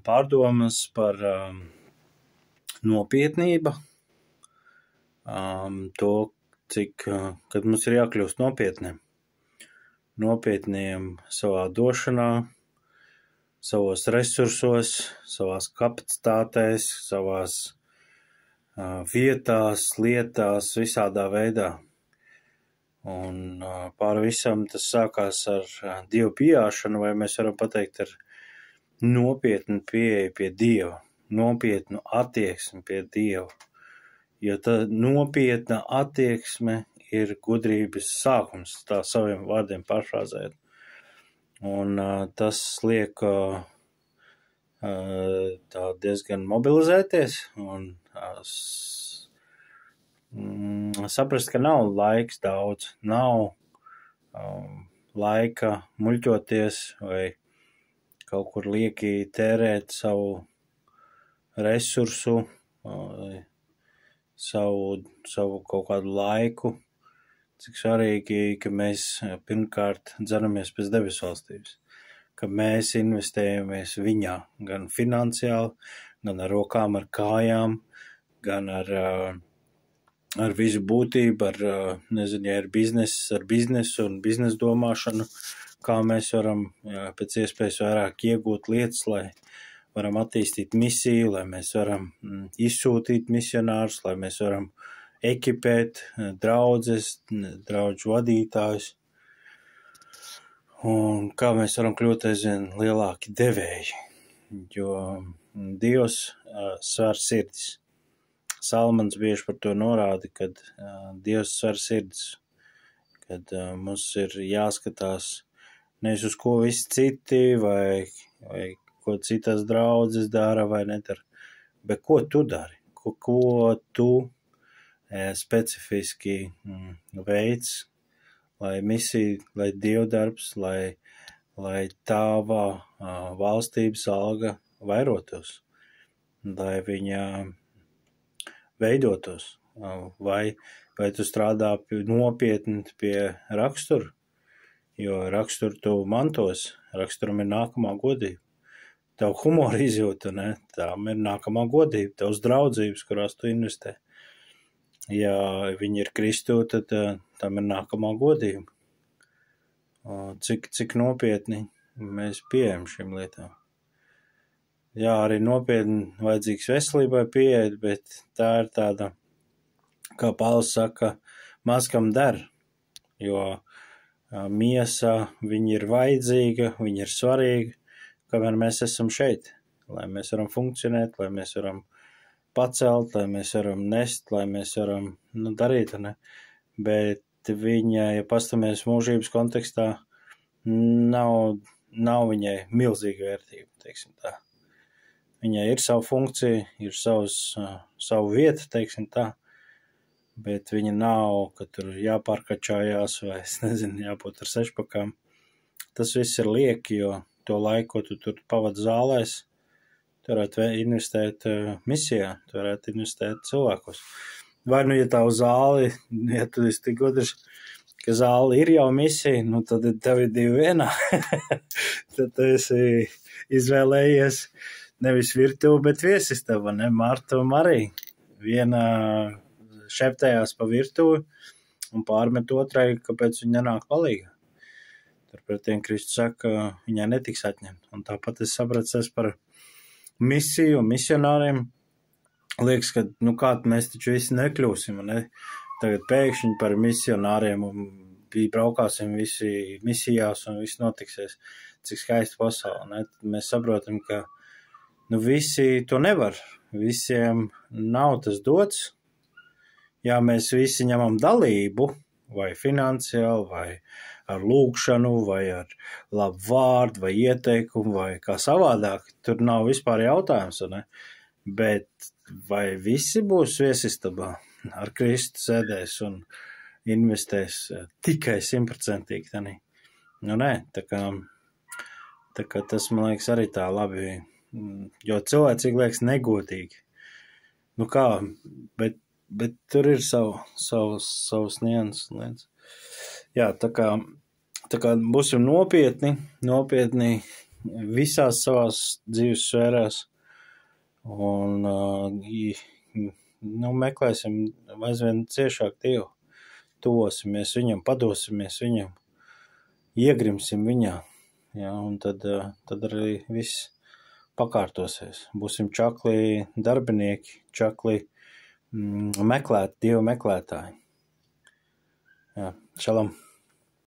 pārdomas par nopietnību, to, kad mums ir jākļūst nopietniem savā došanā, savos resursos, savās kapacitātēs, savās vietās, lietās, visādā veidā. Un pāri visam tas sākās ar Dievu pieaušanu, vai mēs varam pateikt ar nopietnu pieeju pie Dieva, nopietnu attieksmi pie Dieva. Jo tā nopietna attieksme ir gudrības sākums, tā saviem vārdiem pārfrāzēt. Un tas liek tā diezgan mobilizēties un saprast, ka nav laiks daudz, nav laika muļķoties vai kaut kur lieki tērēt savu resursu, savu kaut kādu laiku. Cik svarīgi, ka mēs pirmkārt dzeramies pēc debesu valstības, ka mēs investējamies viņā, gan finansiāli, gan ar rokām, ar kājām, gan ar visu būtību, ja ir ar biznesu un biznesa domāšanu, kā mēs varam pēc iespējas vairāk iegūt lietas, lai varam attīstīt misiju, lai mēs varam izsūtīt misionārus, lai mēs varam ekipēt draudzes, draudžu vadītājus, un kā mēs varam kļūt aizvien lielāki devēji, jo Dievs sver sirdis. Salmans bieži par to norāda, kad Dievs sver sirdis, kad mums ir jāskatās nevis uz ko visi citi vai ko citas draudzes dara vai nedara, bet ko tu dari, ko tu specifiski veids, lai misija, lai dievdarbs, lai tava valstības alga vairotos, lai viņa veidotos, vai tu strādā nopietni pie raksturu, jo raksturu tu mantos, raksturam ir nākamā godība. Tev humora izjūta, ne? Tām ir nākamā godība, tavs draudzības, kurās tu investē. Ja viņi ir Kristū, tad tam ir nākamā godība. Cik nopietni mēs pieejam šīm lietām. Jā, arī nopietni vajadzīgs veselībai pieeja, bet tā ir tāda, kā Pāvils saka, maz kam der, jo miesa, viņa ir vajadzīga, viņa ir svarīga, kamēr mēs esam šeit, lai mēs varam funkcionēt, lai mēs varam pacelt, lai mēs varam nest, lai mēs varam darīt, ne? Bet viņa, ja pastamies mūžības kontekstā, nav viņai milzīga vērtība, teiksim tā. Viņai ir savu funkciju, ir savu vietu, teiksim tā, bet viņa nav, ka tur jāpārkačājās vai, es nezinu, jābūt ar sešpakām. Tas viss ir lieki, jo to laiku, ko tu tur pavad zālēs, tu varētu investēt misijā, tu varētu investēt cilvēkos. Vai ja tā uz zāli, ja tu esi tik gudrs, ka zāli ir jau misija, tad tev ir divi vienā. Tad tu esi izvēlējies nevis virtuvi, bet viesistaba, ne? Marta un Marija. Viena šeptējās pa virtuvi un pārmet otrai, kāpēc viņa nenāk palīgā. Turpretī Kristus saka, viņai netiks atņemt. Un tāpat es sapratu par misiju un misionāriem. Liekas, ka, kā mēs taču visi nekļūsim, ne? Tagad pēkšņi par misionāriem un braukāsim visi misijās un viss notiksies. Cik skaista pasaule, ne? Mēs saprotam, ka visi to nevar. Visiem nav tas dots. Ja mēs visi ņemam dalību, vai finansiāli, vai ar lūgšanu, vai ar labu vārdu, vai ieteikumu, vai kā savādāk, tur nav vispār jautājums, ne? Bet vai visi būs viesistabā ar Kristu sēdēs un investēs tikai 100%? Nē, tā kā tas, man liekas, arī tā labi, jo cilvēcīgi liekas negodīgi. Kā, bet tur ir savs nianses. Jā, tā kā būsim nopietni visās savās dzīves sfērās un meklēsim aizvien ciešāk Dievu, tuvosimies viņam, padosimies viņam, iegrimsim viņā, ja, un tad arī viss pakārtosies. Būsim čakli darbinieki, čakli Dievu meklētāji. Jā, šalam.